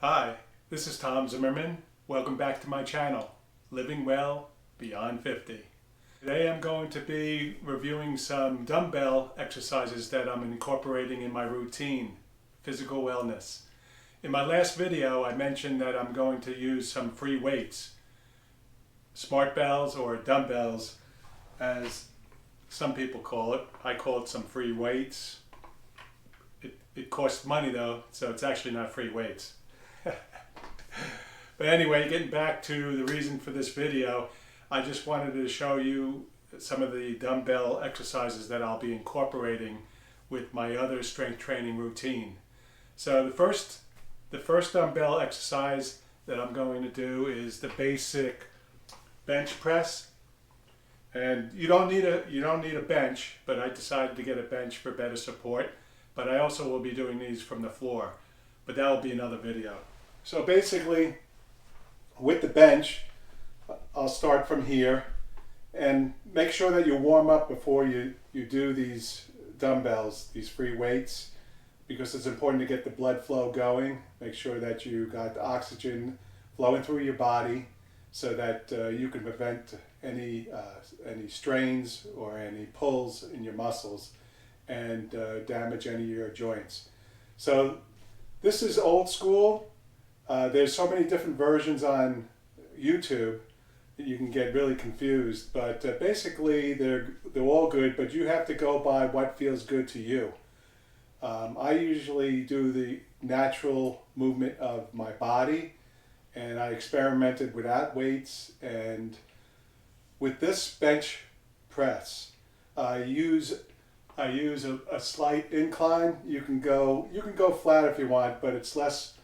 Hi, this is Tom Zimmerman. Welcome back to my channel, Living Well Beyond 50. Today I'm going to be reviewing some dumbbell exercises that I'm incorporating in my routine, physical wellness. In my last video I mentioned that I'm going to use some free weights, smart bells or dumbbells as some people call it. I call it some free weights. It costs money though, so it's actually not free weights. But anyway, getting back to the reason for this video, I just wanted to show you some of the dumbbell exercises that I'll be incorporating with my other strength training routine. So the first dumbbell exercise that I'm going to do is the basic bench press. And you don't need a bench, but I decided to get a bench for better support. But I also will be doing these from the floor, but that will be another video. So basically, with the bench, I'll start from here and make sure that you warm up before you do these dumbbells, these free weights, because it's important to get the blood flow going. Make sure that you got the oxygen flowing through your body so that you can prevent any strains or any pulls in your muscles and damage any of your joints. So this is old school. There's so many different versions on YouTube that you can get really confused, but basically they're all good, but you have to go by what feels good to you. I usually do the natural movement of my body, and I experimented without weights. And with this bench press, I use a slight incline. You can go flat if you want, but it's less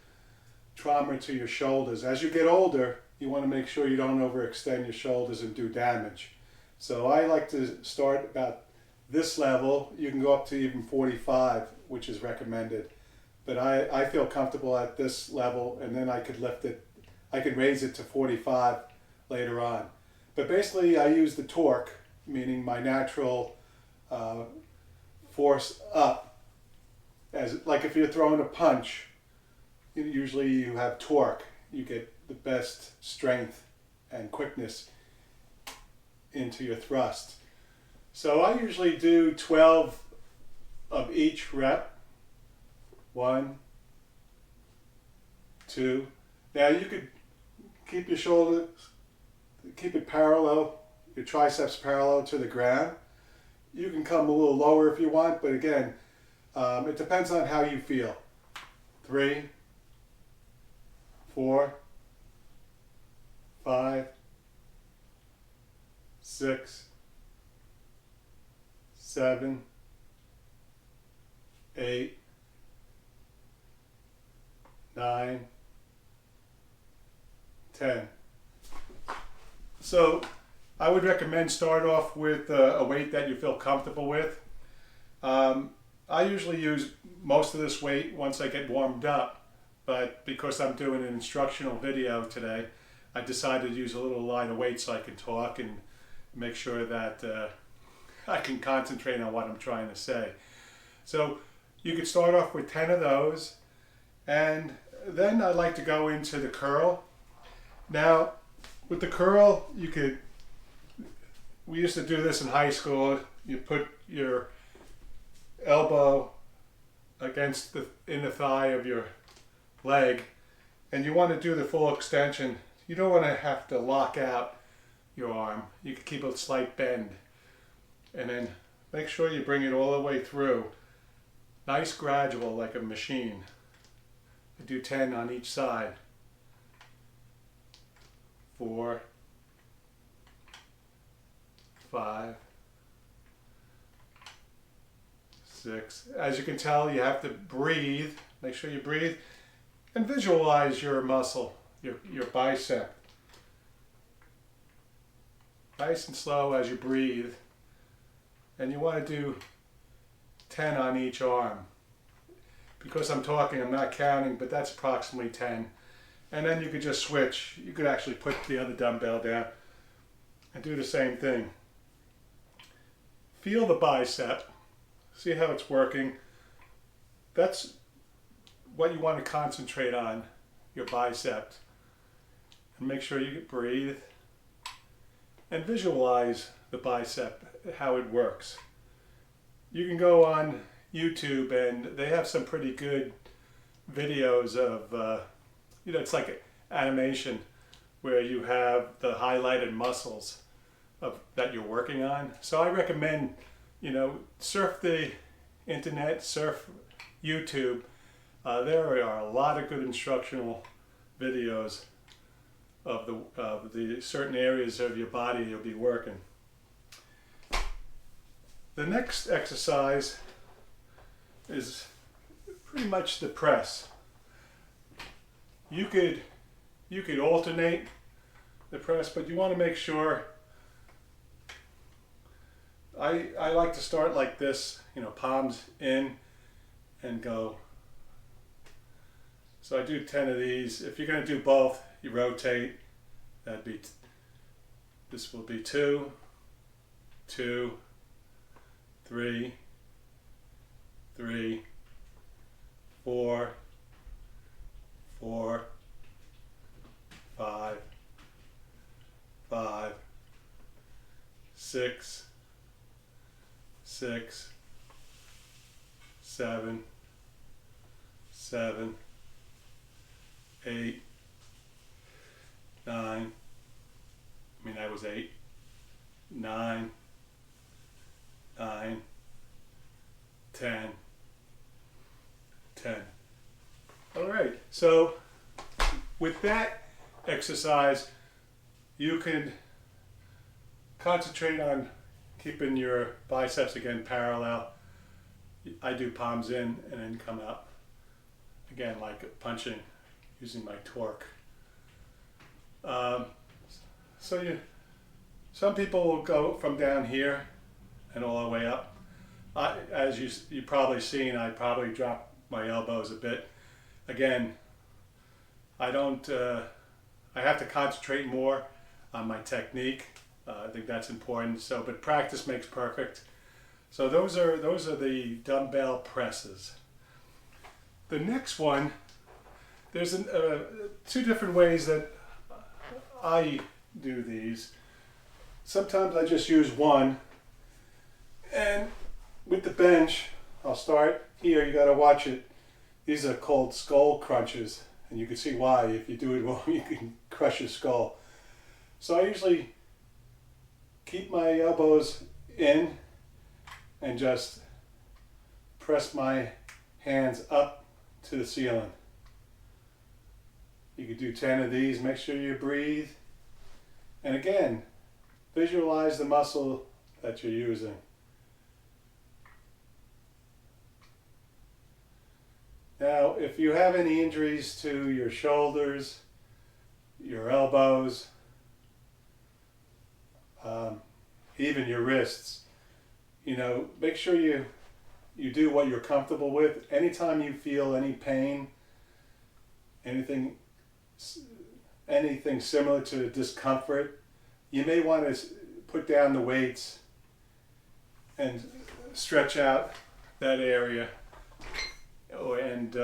trauma to your shoulders. As you get older, you want to make sure you don't overextend your shoulders and do damage. So I like to start about this level. You can go up to even 45, which is recommended. But I feel comfortable at this level, and then I could lift it. I can raise it to 45 later on. But basically I use the torque, meaning my natural force up. As like if you're throwing a punch, usually you have torque. You get the best strength and quickness into your thrust. So I usually do 12 of each rep. 1, 2. Now you could keep your shoulders, keep it parallel, your triceps parallel to the ground. You can come a little lower if you want, but again, it depends on how you feel. 3, 4, 5, 6, 7, 8, 9, 10. So I would recommend start off with a weight that you feel comfortable with. I usually use most of this weight once I get warmed up, but because I'm doing an instructional video today, I decided to use a little lighter weight so I can talk and make sure that I can concentrate on what I'm trying to say. So you could start off with 10 of those, and then I like to go into the curl. Now with the curl, we used to do this in high school. You put your elbow against the inner thigh of your leg, and you want to do the full extension. You don't want to have to lock out your arm. You can keep a slight bend, and then make sure you bring it all the way through. Nice gradual, like a machine. I do 10 on each side. 4, 5, 6. As you can tell, you have to breathe. Make sure you breathe and visualize your muscle, your bicep. Nice and slow as you breathe. And you want to do 10 on each arm. Because I'm talking, I'm not counting, but that's approximately 10. And then you could just switch. You could actually put the other dumbbell down and do the same thing. Feel the bicep. See how it's working. That's what you want to concentrate on. your bicep. And make sure you breathe and visualize the bicep, how it works. You can go on YouTube and they have some pretty good videos of, it's like animation where you have the highlighted muscles that you're working on. So I recommend, surf the internet, surf YouTube. There are a lot of good instructional videos of the certain areas of your body you'll be working. The next exercise is pretty much the press. You could alternate the press, but you want to make sure. I like to start like this, palms in and go. So I do 10 of these. If you're going to do both, you rotate. This will be 2, 2, 3, 3, 4, 4, 5, 5, 6, 6, 7, 7, 8, 9, that was 8, 9, 9, 10, 10. All right, so with that exercise, you can concentrate on keeping your biceps again parallel. I do palms in and then come out. Again, like punching, using my torque. Some people will go from down here and all the way up. As you probably seen, I probably drop my elbows a bit. Again, I have to concentrate more on my technique. I think that's important. But practice makes perfect. So those are the dumbbell presses. The next one, there's two different ways that I do these. Sometimes I just use one, and with the bench, I'll start here. You got to watch it. These are called skull crunches, and you can see why. If you do it wrong, you can crush your skull. So I usually keep my elbows in and just press my hands up to the ceiling. You could do 10 of these. Make sure you breathe. And again, visualize the muscle that you're using. Now, if you have any injuries to your shoulders, your elbows, even your wrists, make sure you do what you're comfortable with. Anytime you feel any pain, anything similar to discomfort, you may want to put down the weights and stretch out that area, and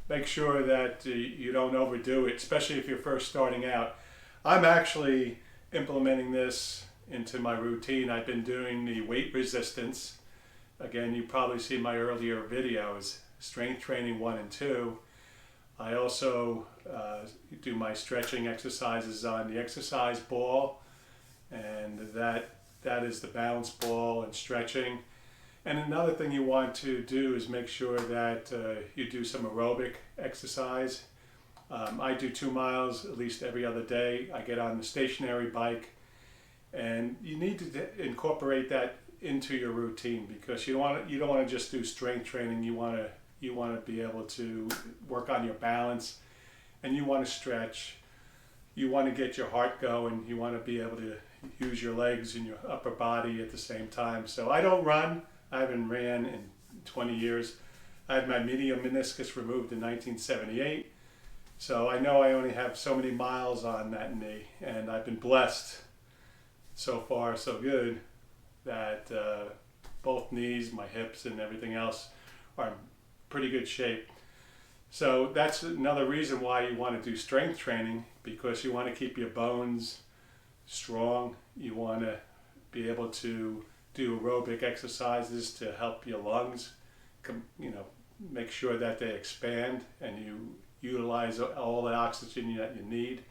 make sure that you don't overdo it, especially if you're first starting out. I'm actually implementing this into my routine. I've been doing the weight resistance. Again, you probably see my earlier videos, strength training 1 and 2. I also do my stretching exercises on the exercise ball, and that is the balance ball and stretching. And another thing you want to do is make sure that you do some aerobic exercise. I do 2 miles at least every other day. I get on the stationary bike, and you need to incorporate that into your routine, because you don't want to just do strength training. You want to be able to work on your balance, and you want to stretch. You want to get your heart going. You want to be able to use your legs and your upper body at the same time. So I don't run. I haven't ran in 20 years. I had my medial meniscus removed in 1978. So I know I only have so many miles on that knee, and I've been blessed. So far, so good, that both knees, my hips, and everything else are in pretty good shape. So that's another reason why you want to do strength training, because you want to keep your bones strong. You want to be able to do aerobic exercises to help your lungs, make sure that they expand and you utilize all the oxygen that you need.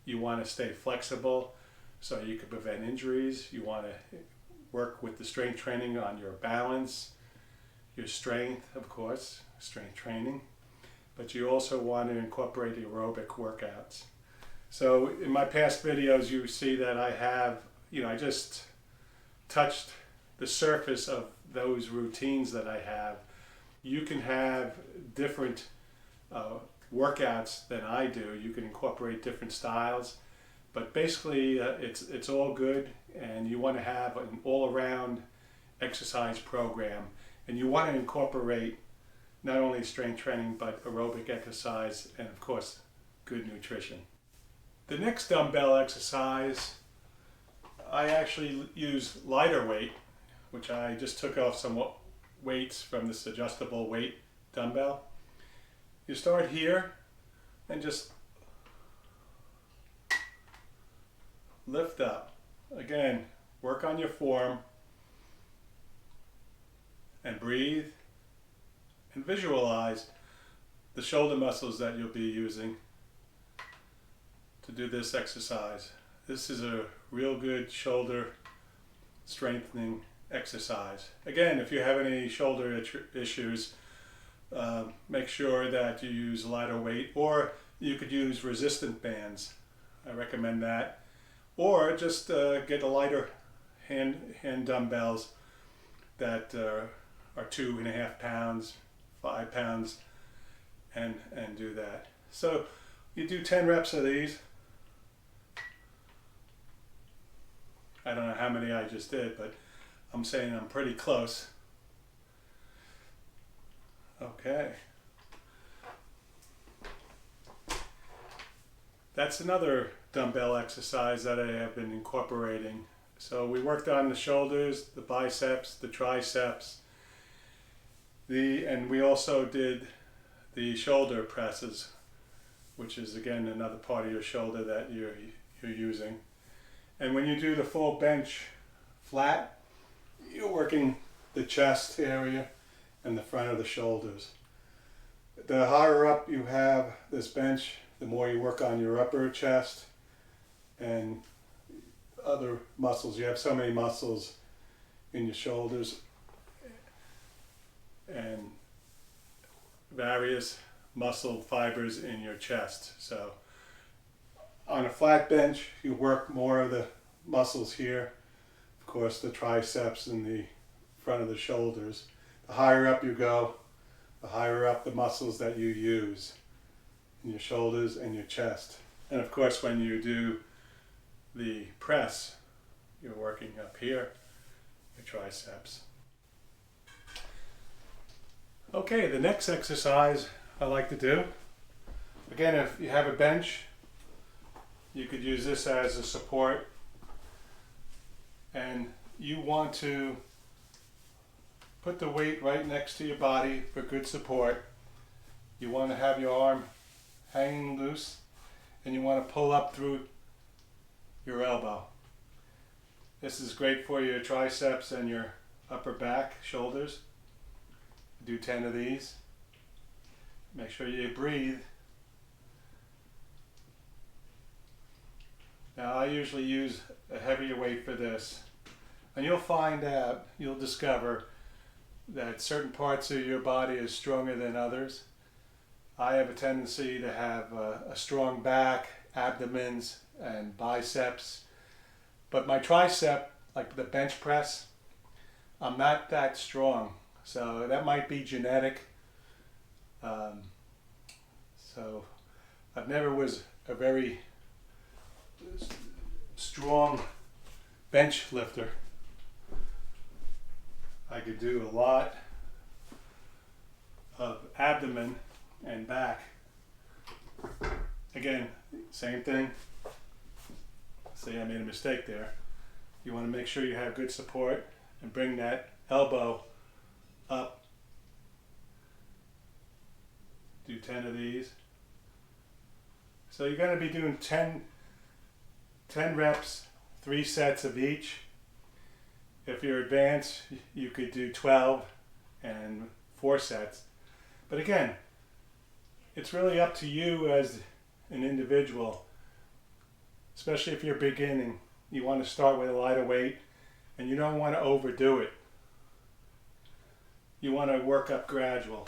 You want to stay flexible so you can prevent injuries. You want to work with the strength training on your balance, your strength, of course, strength training. But you also want to incorporate aerobic workouts. So in my past videos, you see that I have, I just touched the surface of those routines that I have. You can have different workouts than I do. You can incorporate different styles, but basically it's all good, and you want to have an all-around exercise program, and you want to incorporate not only strength training but aerobic exercise and of course good nutrition. The next dumbbell exercise, I actually use lighter weight, which I just took off some weights from this adjustable weight dumbbell. You start here and just lift up. Again, work on your form and breathe and visualize the shoulder muscles that you'll be using to do this exercise. This is a real good shoulder strengthening exercise. Again, if you have any shoulder issues, make sure that you use lighter weight, or you could use resistant bands. I recommend that. Or just get a lighter hand dumbbells that are 2.5 pounds, 5 pounds, and do that. So you do 10 reps of these. I don't know how many I just did, but I'm saying I'm pretty close. Okay. That's another dumbbell exercise that I have been incorporating. So we worked on the shoulders, the biceps, the triceps, and we also did the shoulder presses, which is again another part of your shoulder that you're using. And when you do the full bench flat, you're working the chest area and the front of the shoulders. The higher up you have this bench, the more you work on your upper chest and other muscles. You have so many muscles in your shoulders and various muscle fibers in your chest. So on a flat bench, you work more of the muscles here. Of course, the triceps and the front of the shoulders. The higher up you go, the higher up the muscles that you use in your shoulders and your chest. And of course, when you do the press, you're working up here, your triceps. Okay, the next exercise I like to do, again, if you have a bench, you could use this as a support, and you want to put the weight right next to your body for good support. You want to have your arm hanging loose, and you want to pull up through your elbow. This is great for your triceps and your upper back, shoulders. Do 10 of these. Make sure you breathe. Now I usually use a heavier weight for this, and you'll discover that certain parts of your body is stronger than others. I have a tendency to have a strong back, abdomens, and biceps, but my tricep, like the bench press, I'm not that strong, so that might be genetic. So I've never was a very strong bench lifter. I could do a lot of abdomen and back. Again, same thing. See, I made a mistake there. You want to make sure you have good support and bring that elbow up. do 10 of these. So you're going to be doing 10 reps, 3 sets of each. If you're advanced, you could do 12 and 4 sets. But again, it's really up to you as an individual, especially if you're beginning. You want to start with a lighter weight and you don't want to overdo it. You want to work up gradual.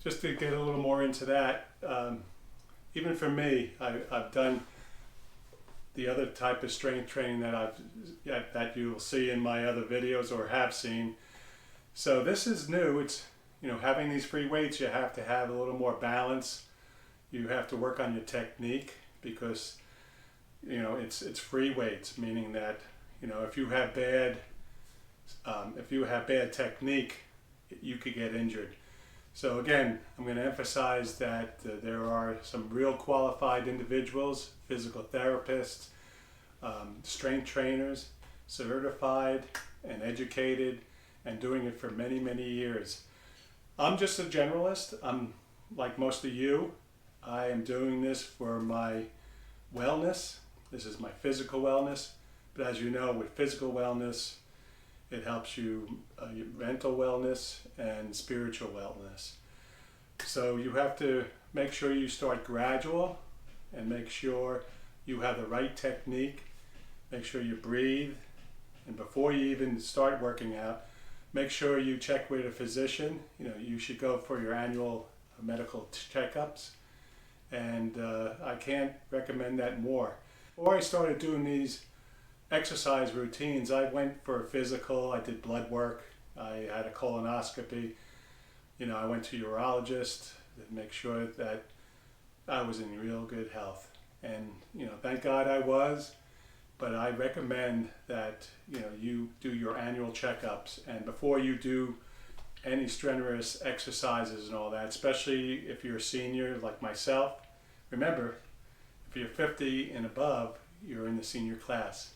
Just to get a little more into that, even for me, I've done the other type of strength training that you will see in my other videos or have seen. So this is new. It's, you know, having these free weights, you have to have a little more balance. You have to work on your technique because, you know, it's free weights, meaning that, you know, if you have bad technique, you could get injured. So again, I'm going to emphasize that there are some real qualified individuals, physical therapists, strength trainers, certified and educated, and doing it for many, many years. I'm just a generalist. I'm like most of you. I am doing this for my wellness. This is my physical wellness. But as you know, with physical wellness, it helps you your mental wellness and spiritual wellness. So you have to make sure you start gradual and make sure you have the right technique. Make sure you breathe. And before you even start working out, make sure you check with a physician. You know, you should go for your annual medical checkups. And I can't recommend that more. Before I started doing these exercise routines, I went for a physical, I did blood work, I had a colonoscopy, you know, I went to a urologist to make sure that I was in real good health. And, you know, thank God I was, but I recommend that, you know, you do your annual checkups, and before you do any strenuous exercises and all that, especially if you're a senior like myself, remember, if you're 50 and above, you're in the senior class.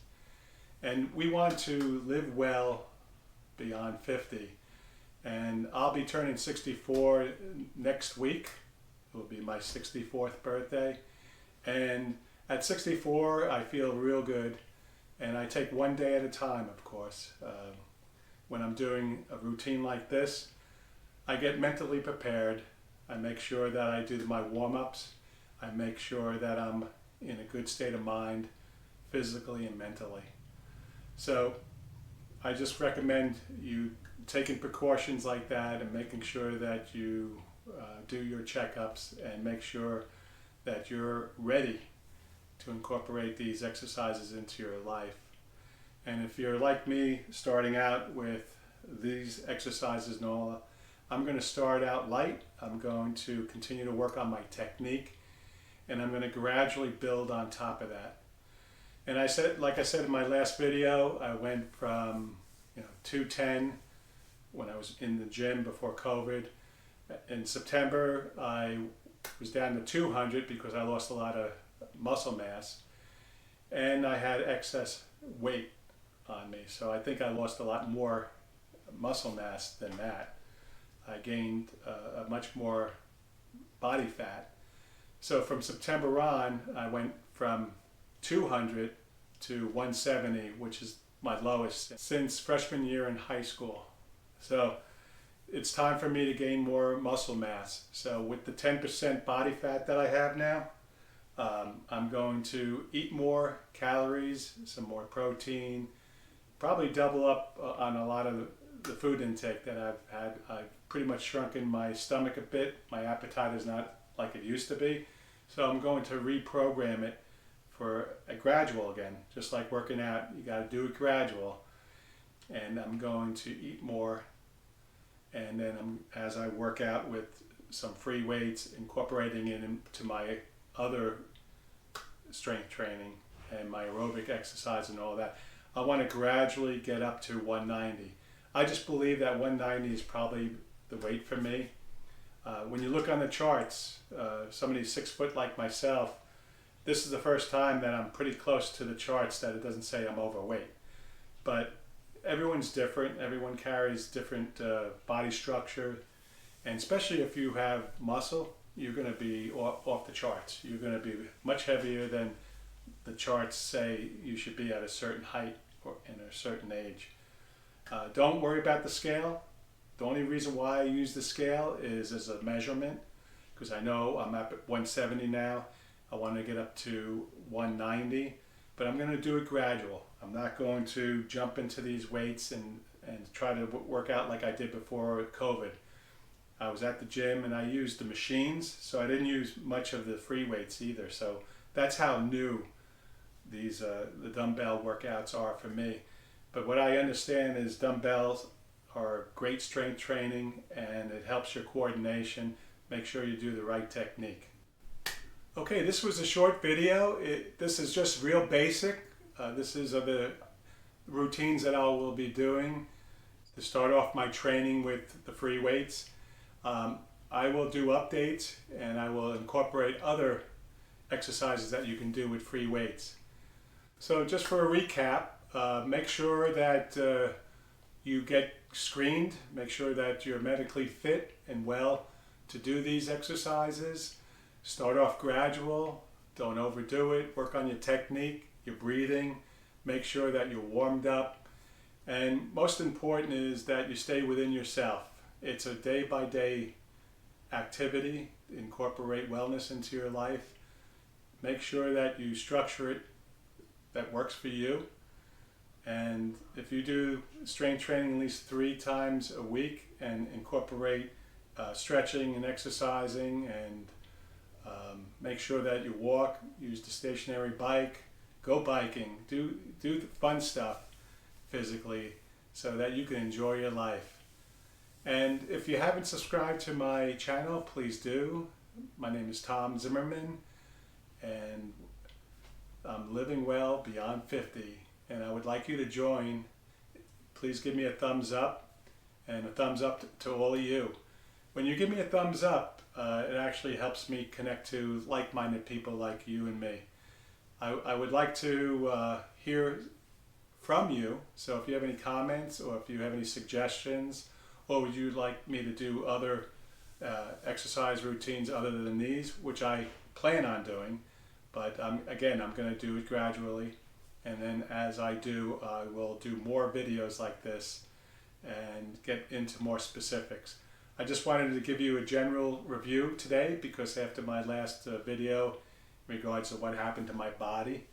And we want to live well beyond 50. And I'll be turning 64 next week. It will be my 64th birthday. And at 64, I feel real good. And I take one day at a time, of course. When I'm doing a routine like this, I get mentally prepared. I make sure that I do my warm-ups. I make sure that I'm in a good state of mind, physically and mentally. So I just recommend you taking precautions like that and making sure that you do your checkups and make sure that you're ready to incorporate these exercises into your life. And if you're like me, starting out with these exercises and all, I'm going to start out light. I'm going to continue to work on my technique, and I'm going to gradually build on top of that. And I said, like I said in my last video, I went from 210 when I was in the gym before COVID. In September, I was down to 200 because I lost a lot of muscle mass, and I had excess weight on me. So I think I lost a lot more muscle mass than that. I gained a much more body fat. So from September on, I went from 200 to 170, which is my lowest since freshman year in high school. So it's time for me to gain more muscle mass. So with the 10% body fat that I have now, I'm going to eat more calories, some more protein, probably double up on a lot of the food intake that I've had. I've pretty much shrunken my stomach a bit. My appetite is not like it used to be. So I'm going to reprogram it for a gradual again. Just like working out, you got to do it gradual. And I'm going to eat more. And then as I work out with some free weights, incorporating it into my other strength training and my aerobic exercise and all that, I want to gradually get up to 190. I just believe that 190 is probably the weight for me. When you look on the charts, somebody 6 foot like myself, this is the first time that I'm pretty close to the charts that it doesn't say I'm overweight. But everyone's different. Everyone carries different body structure, and especially if you have muscle, you're going to be off the charts. You're going to be much heavier than the charts say you should be at a certain height or in a certain age. Don't worry about the scale. The only reason why I use the scale is as a measurement, because I know I'm at 170 now. I want to get up to 190, but I'm going to do it gradual. I'm not going to jump into these weights and try to work out like I did before COVID. I was at the gym and I used the machines, so I didn't use much of the free weights either. So that's how new these the dumbbell workouts are for me. But what I understand is dumbbells are great strength training, and it helps your coordination. Make sure you do the right technique. Okay, this was a short video. This is just real basic. This is the routines that I will be doing to start off my training with the free weights. I will do updates, and I will incorporate other exercises that you can do with free weights. So just for a recap, make sure that you get screened. Make sure that you're medically fit and well to do these exercises. Start off gradual. Don't overdo it. Work on your technique, your breathing. Make sure that you're warmed up. And most important is that you stay within yourself. It's a day-by-day activity. Incorporate wellness into your life. Make sure that you structure it that works for you. And if you do strength training at least 3 times a week and incorporate stretching and exercising, and make sure that you walk, use the stationary bike, go biking, do the fun stuff physically so that you can enjoy your life. And if you haven't subscribed to my channel, please do. My name is Tom Zimmerman, and I'm living well beyond 50, and I would like you to join. Please give me a thumbs up, and a thumbs up to all of you. When you give me a thumbs up, it actually helps me connect to like-minded people like you and me. I would like to hear from you, so if you have any comments or if you have any suggestions, or would you like me to do other exercise routines other than these, which I plan on doing, but again, I'm going to do it gradually, and then as I do, I will do more videos like this and get into more specifics. I just wanted to give you a general review today, because after my last video in regards to what happened to my body,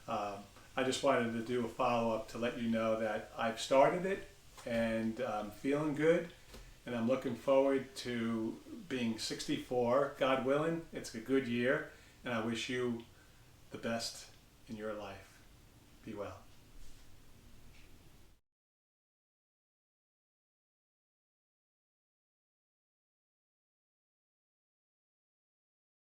I just wanted to do a follow-up to let you know that I've started it and I'm feeling good, and I'm looking forward to being 64, God willing. It's a good year, and I wish you the best in your life. Be well.